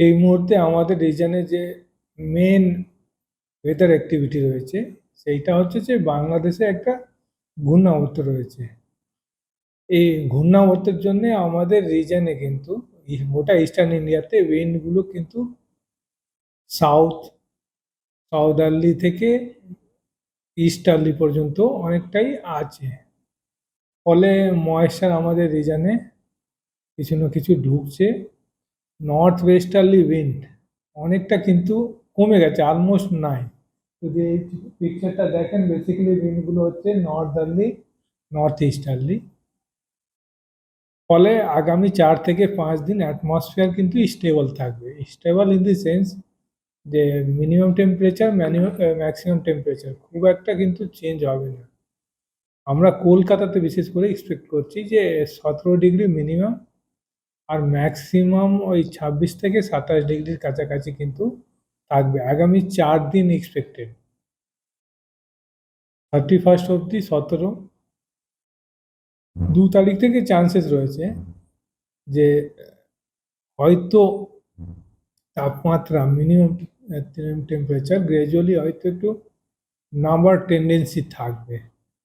এই মুহূর্তে আমাদের রিজনে যে মেন ওয়েদার অ্যাক্টিভিটি রয়েছে সেইটা হচ্ছে যে বাংলাদেশে একটা ঘূর্ণাবর্ত রয়েছে। এই ঘূর্ণাবর্তের জন্য আমাদের রিজনে কিন্তু গোটা ইস্টার্ন ইন্ডিয়াতে উইন্ডগুলো কিন্তু সাউথ সাউদার্লি থেকে ইস্টার্লি পর্যন্ত অনেকটাই আছে। ফলে ময়েশ্চার আমাদের রিজনে কিছু না কিছু ঢুকছে। নর্থ ওয়েস্টার্লি উইন্ড অনেকটা কিন্তু কমে গেছে, অলমোস্ট নাই। যদি এই পিকচারটা দেখেন, বেসিক্যালি উইন্ডগুলো হচ্ছে নর্দার্লি, নর্থ ইস্টার্লি। ফলে আগামী 4 থেকে 5 দিন অ্যাটমসফিয়ার কিন্তু স্টেবল থাকবে। স্টেবল ইন দি সেন্স যে মিনিমাম টেম্পারেচার ম্যাক্সিমাম টেম্পারেচার খুব একটা কিন্তু চেঞ্জ হবে না। আমরা কলকাতাতে বিশেষ করে এক্সপেক্ট করছি যে 17 ডিগ্রি মিনিমাম আর ম্যাক্সিমাম ওই 26 থেকে 27 ডিগ্রির কাছাকাছি কিন্তু থাকবে আগামী 4 দিন এক্সপেক্টেড। 31 অবধি 17, 2 তারিখ থেকে চান্সেস রয়েছে যে হয়তো তাপমাত্রা মিনিমাম টেম্পারেচার গ্র্যাজুয়ালি হয়তো একটু নামার টেন্ডেন্সি থাকবে।